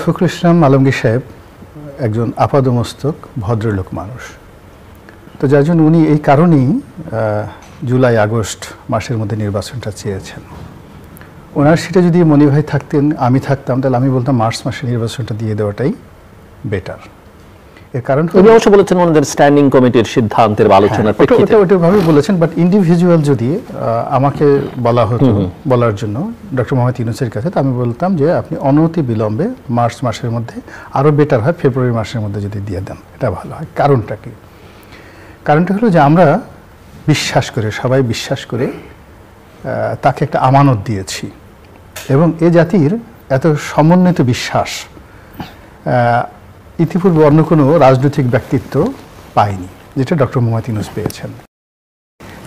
ফখরুল ইসলাম আলমগীর সাহেব একজন আপাদমস্তক ভদ্রলোক মানুষ, তো যার জন্য উনি এই কারণেই জুলাই আগস্ট মাসের মধ্যে নির্বাচনটা চেয়েছেন। ওনার সেটা যদি মনি ভাই থাকতেন, আমি থাকতাম, তাহলে আমি বলতাম মার্চ মাসে নির্বাচনটা দিয়ে দেওয়াটাই বেটার। এর কারণ উনি অবশ্য বলেছেন ওনাদের স্ট্যান্ডিং কমিটির সিদ্ধান্তের আলোচনার প্রেক্ষিতে ওইভাবে বলেছেন, বাট ইন্ডিভিজুয়াল যদি আমাকে বলা হতো বলার জন্য ডক্টর মোহাম্মদ ইউনূসের কাছে, তো আমি বলতাম যে আপনি অনতি বিলম্বে মার্চ মাসের মধ্যে, আরও বেটার হয় ফেব্রুয়ারি মাসের মধ্যে যদি দিয়ে দেন, এটা ভালো হয়। কারণটা কি? কারণটা হলো যে আমরা বিশ্বাস করে, সবাই বিশ্বাস করে তাকে একটা আমানত দিয়েছি, এবং এ জাতির এত সমন্বিত বিশ্বাস ইতিপূর্বে অন্য কোনো রাজনৈতিক ব্যক্তিত্ব পায়নি, যেটা ডক্টর মোহাম্মদ ইউনূস পেয়েছেন।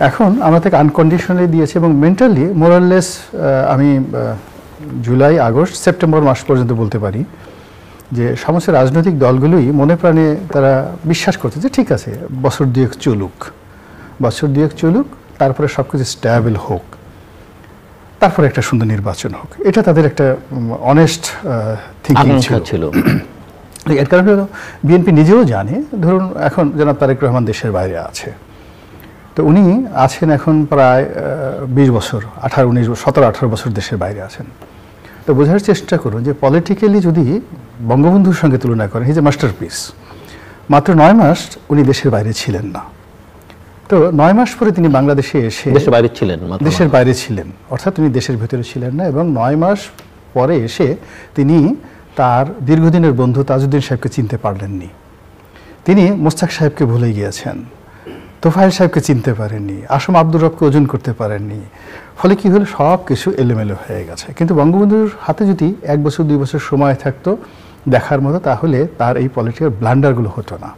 এখন আমরা তাকে আনকন্ডিশনালি দিয়েছি, এবং মেন্টালি মোরাললেস আমি জুলাই আগস্ট সেপ্টেম্বর মাস পর্যন্ত বলতে পারি যে সমস্ত রাজনৈতিক দলগুলোই মনে প্রাণে তারা বিশ্বাস করছে যে ঠিক আছে, বছর দুয়েক চলুক, তারপরে সব কিছু স্ট্যাবল হোক, তারপরে একটা সুন্দর নির্বাচন হোক। এটা তাদের একটা অনেস্ট থিঙ্কিং ছিল। এর কারণে বিএনপি নিজেও জানে, ধরুন এখন জনাব তারেক রহমান দেশের বাইরে আছে, তো উনি আছেন এখন প্রায় 20 বছর, 17-18 বছর দেশের বাইরে আছেন। তো বোঝার চেষ্টা করুন যে পলিটিক্যালি যদি বঙ্গবন্ধুর সঙ্গে তুলনা করেন, হিজ এ মাস্টারপিস। মাত্র 9 মাস উনি দেশের বাইরে ছিলেন না, তো 9 মাস পরে তিনি বাংলাদেশে এসে দেশের বাইরে ছিলেন, অর্থাৎ উনি দেশের ভেতরে ছিলেন না, এবং 9 মাস পরে এসে তিনি তার দীর্ঘদিনের বন্ধু তাজউদ্দিন সাহেবকে চিনতে পারলেননি, তিনি মোস্তাক সাহেবকে ভুলে গিয়েছেন, তোফায়েল সাহেবকে চিনতে পারেননি, আসম আব্দুর রবকে ওজন করতে পারেননি। ফলে কি হলো, সব কিছু এলোমেলো হয়ে গেছে। কিন্তু বঙ্গবন্ধুর হাতে যদি 1 বছর 2 বছর সময় থাকতো দেখার মতো, তাহলে তার এই পলিটিক্যাল ব্লান্ডারগুলো হতো না।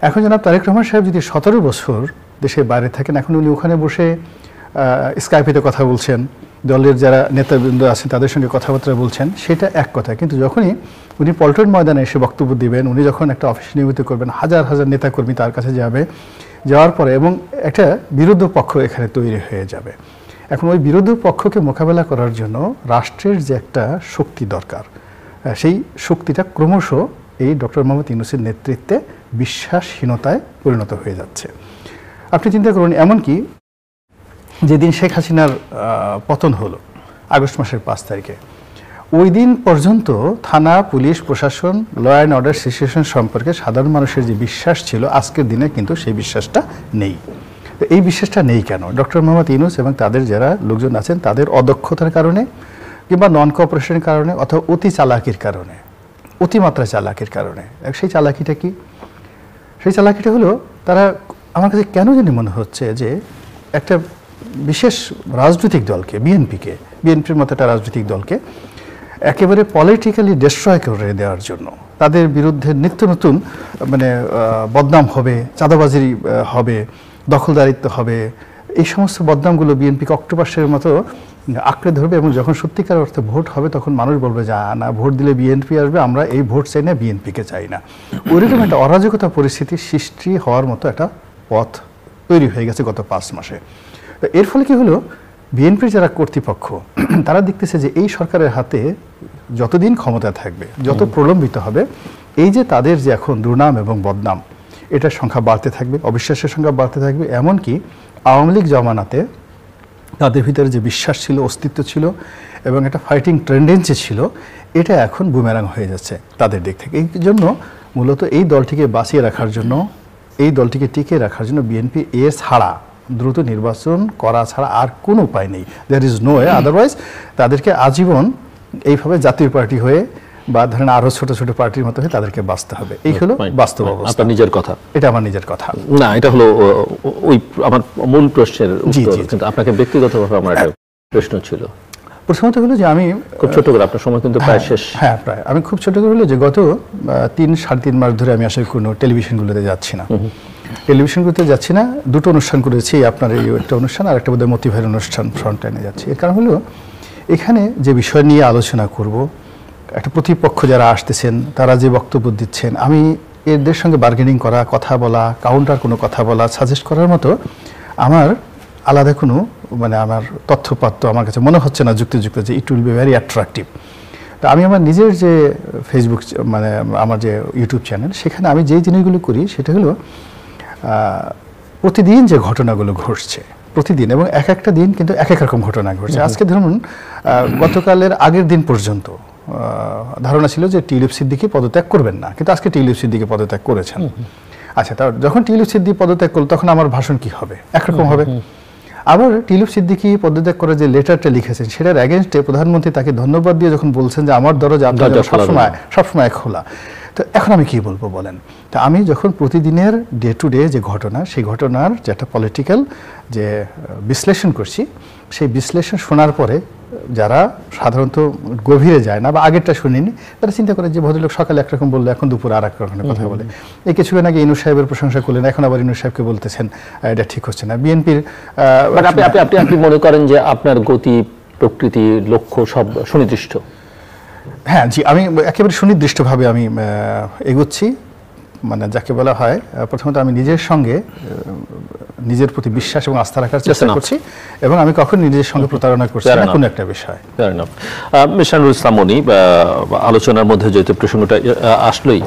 এখন জনাব তারেক রহমান সাহেব যদি 17 বছর দেশের বাইরে থাকেন, এখন উনি ওখানে বসে স্কাইপেতে কথা বলছেন, দলের যারা নেতাবৃন্দ আছেন তাদের সঙ্গে কথাবার্তা বলছেন, সেটা এক কথা। কিন্তু যখনই উনি পল্টন ময়দানে এসে বক্তব্য দিবেন, উনি যখন একটা অফিস নিয়মিত করবেন, হাজার হাজার নেতাকর্মী তার কাছে যাওয়ার পরে, এবং একটা বিরোধী পক্ষ এখানে তৈরি হয়ে যাবে। এখন ওই বিরোধী পক্ষকে মোকাবেলা করার জন্য রাষ্ট্রের যে একটা শক্তি দরকার, সেই শক্তিটা ক্রমশ এই ডক্টর মোহাম্মদ ইউনূসের নেতৃত্বে বিশ্বাসহীনতায় পরিণত হয়ে যাচ্ছে। আপনি চিন্তা করুন, এমনকি যেদিন শেখ হাসিনার পতন হলো আগস্ট মাসের 5 তারিখে, ওই দিন পর্যন্ত থানা, পুলিশ, প্রশাসন, ল অ্যান্ড অর্ডার সিচুয়েশন সম্পর্কে সাধারণ মানুষের যে বিশ্বাস ছিল, আজকের দিনে কিন্তু সেই বিশ্বাসটা নেই। তো এই বিশ্বাসটা নেই কেন? ডক্টর মোহাম্মদ ইউনূস এবং তাদের যারা লোকজন আছেন তাদের অদক্ষতার কারণে, কিংবা নন কোঅপারেশনের কারণে, অথবা অতি চালাকির কারণে, অতিমাত্রা চালাকির কারণে। সেই চালাকিটা কি? সেই চালাকিটা হলো, তারা, আমার কাছে কেন জানি মনে হচ্ছে যে একটা বিশেষ রাজনৈতিক দলকে, বিএনপির মতো একটা রাজনৈতিক দলকে একেবারে পলিটিক্যালি ডিস্ট্রয় করে দেওয়ার জন্য, তাদের বিরুদ্ধে নিত্য নতুন বদনাম হবে, চাঁদাবাজি হবে, দখলদারিত্ব হবে, এই সমস্ত বদনামগুলো বিএনপিকে অক্টোপাসের মতো আঁকড়ে ধরবে, এবং যখন সত্যিকার অর্থে ভোট হবে তখন মানুষ বলবে যে না, ভোট দিলে বিএনপি আসবে, আমরা এই ভোট চাই না, বিএনপিকে চাই না। ওইরকম একটা অরাজকতা পরিস্থিতি সৃষ্টি হওয়ার মতো একটা পথ তৈরি হয়ে গেছে গত 5 মাসে। তো এর ফলে কি হলো, বিএনপির যারা কর্তৃপক্ষ তারা দেখতেছে যে এই সরকারের হাতে যতদিন ক্ষমতা থাকবে, যত প্রলম্বিত হবে, এই যে তাদের যে এখন দুর্নাম এবং বদনাম, এটার সংখ্যা বাড়তে থাকবে, অবিশ্বাসের সংখ্যা বাড়তে থাকবে। এমনকি আওয়ামী লীগ জমানাতে তাদের ভিতরে যে বিশ্বাস ছিল, অস্তিত্ব ছিল, এবং একটা ফাইটিং টেন্ডেন্সি ছিল, এটা এখন বুমেরাং হয়ে যাচ্ছে তাদের দিক থেকে। এই জন্য মূলত এই দলটিকে বাঁচিয়ে রাখার জন্য, এই দলটিকে টিকিয়ে রাখার জন্য বিএনপি ছাড়া, দ্রুত নির্বাচন করা ছাড়া আর কোনো উপায় নেই। There is no way, otherwise তাদেরকে আজীবন এইভাবে জাতীয় পার্টি হয়ে, বা ধরেন আরো ছোট ছোট পার্টির মতো হয়ে তাদেরকে বাঁচতে হবে। এই হলো বাস্তব অবস্থা। আপনার নিজের কথা? এটা আমার নিজের কথা না, এটা হলো ওই আমার মূল প্রশ্নের উত্তর। কিন্তু আপনাকে ব্যক্তিগতভাবে আমার একটা প্রশ্ন ছিল। প্রথমত হলো যে আমি খুব ছোট করে, আপনার সময় কিন্তু প্রায় শেষ। হ্যাঁ, প্রায়। আমি খুব ছোট করে হলো যে গত 3-3.5 মাস ধরে আমি আসলে কোনো টেলিভিশনগুলোতে যাচ্ছি না। টেলিভিশনগুলোতে যাচ্ছি না, দুটো অনুষ্ঠান করেছি, আপনার এই একটা অনুষ্ঠান আর একটা বোধহয় মতিভাইয়ের অনুষ্ঠান ফ্রন্ট লাইনে যাচ্ছি। এর কারণ হলো, এখানে যে বিষয় নিয়ে আলোচনা করব, একটা প্রতিপক্ষ যারা আসতেছেন তারা যে বক্তব্য দিচ্ছেন, আমি এদের সঙ্গে বার্গেনিং করা, কথা বলা, কাউন্টার কোনো কথা বলা, সাজেস্ট করার মতো আমার আলাদা কোনো আমার তথ্যপাত্র আমার কাছে মনে হচ্ছে না যুক্তিযুক্ত যে it will be very attractive. তো আমি আমার নিজের যে ফেসবুক মানে আমার যে ইউটিউব চ্যানেল, সেখানে আমি যেই জিনিসগুলো করি সেটা হলো প্রতিদিন যে ঘটনাগুলো ঘটছে প্রতিদিন, এবং এক একটা দিন কিন্তু এক এক রকম ঘটনা ঘটছে। আজকে ধরুন গতকালের আগের দিন পর্যন্ত ধারণা ছিল যে টিউলিপ সিদ্দিকী পদত্যাগ করবেন না, কিন্তু আজকে টিউলিপ সিদ্দিকী পদত্যাগ করেছেন। আচ্ছা, তা যখন টিউলিপ সিদ্দিকী পদত্যাগ করল তখন আমার ভাষণ কি হবে? একরকম হবে। আবার টিউলিপ সিদ্দিকী পদত্যাগ করে যে লেটারটা লিখেছেন সেটার এগেনস্টে প্রধানমন্ত্রী তাকে ধন্যবাদ দিয়ে যখন বলছেন যে আমার দরজা আপনার সবসময় খোলা, তো এখন আমি কি বলবো বলেন? তা আমি যখন প্রতিদিনের ডে টু ডে যে ঘটনা, সেই ঘটনার যে একটা পলিটিক্যাল যে বিশ্লেষণ করছি, সেই বিশ্লেষণ শোনার পরে যারা সাধারণত গভীরে যায় না বা আগেরটা শুনিনি, তারা চিন্তা করে যে ভদ্রলোক সকালে একরকম বললো, এখন দুপুর আর এক রকমের কথা বলে। এই কিছুক্ষণ আগে ইনু সাহেবের প্রশংসা করলেন, এখন আবার ইনু সাহেবকে বলতেছেন এটা ঠিক হচ্ছে না। বিএনপির আপনি মনে করেন যে আপনার গতি, প্রকৃতি, লক্ষ্য সব সুনির্দিষ্ট? হ্যাঁ জি, আমি একেবারে সুনির্দিষ্টভাবে আমি এগোচ্ছি। মানে যাকে বলা হয়, প্রথমত আমি নিজের সঙ্গে নিজের প্রতি বিশ্বাস এবং আস্থা রাখার চেষ্টা করছি, এবং আমি কখনো নিজের সঙ্গে প্রতারণা করছি না কোনো একটা বিষয়। মিশানুল ইসলাম মনি, আলোচনার মধ্যে যেহেতু প্রসঙ্গটা আসলোই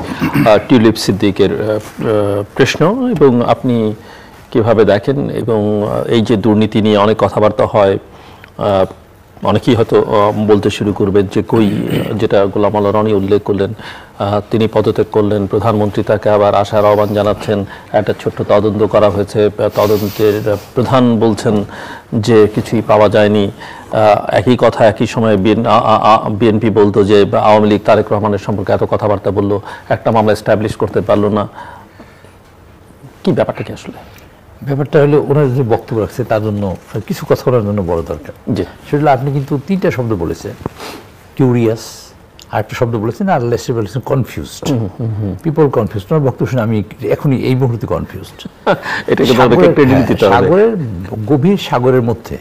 টিউলিপ সিদ্দিকের প্রশ্ন, এবং আপনি কিভাবে দেখেন, এবং এই যে দুর্নীতি নিয়ে অনেক কথাবার্তা হয়, অনেকেই হয়তো বলতে শুরু করবেন যে কই, যেটা গোলাম আল্লাহ রনি উল্লেখ করলেন, তিনি পদত্যাগ করলেন, প্রধানমন্ত্রী তাকে আবার আসার আহ্বান জানাচ্ছেন, একটা ছোট্ট তদন্ত করা হয়েছে, তদন্তের প্রধান বলছেন যে কিছুই পাওয়া যায়নি। একই কথা একই সময় বিএনপি বলতো যে আওয়ামী লীগ তারেক রহমানের সম্পর্কে এত কথাবার্তা বললো, একটা মামলা এস্টাবলিশ করতে পারলো না। কি ব্যাপারটা কি আসলে? ব্যাপারটা হলো ওনার যে বক্তব্য রাখছে তার জন্য কিছু কথা বলার জন্য বড় দরকার। সেটা আপনি কিন্তু 3টা শব্দ বলেছেন, কিউরিয়াস, আর একটা শব্দ বলেছেন, আর লেসে বলেছেন কনফিউজড। People confused. ওনার বক্তব্য শুনে আমি এখনই এই মুহূর্তে কনফিউজড। সাগরের গভীর সাগরের মধ্যে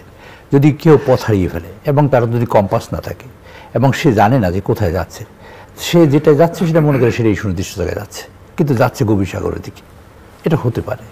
যদি কেউ পথ হারিয়ে ফেলে এবং তার যদি কম্পাস না থাকে এবং সে জানে না যে কোথায় যাচ্ছে, সে যেটা যাচ্ছে সেটা মনে করে সেটাই সুনির্দিষ্ট জায়গায় যাচ্ছে, কিন্তু যাচ্ছে গভীর সাগরের দিকে, এটা হতে পারে।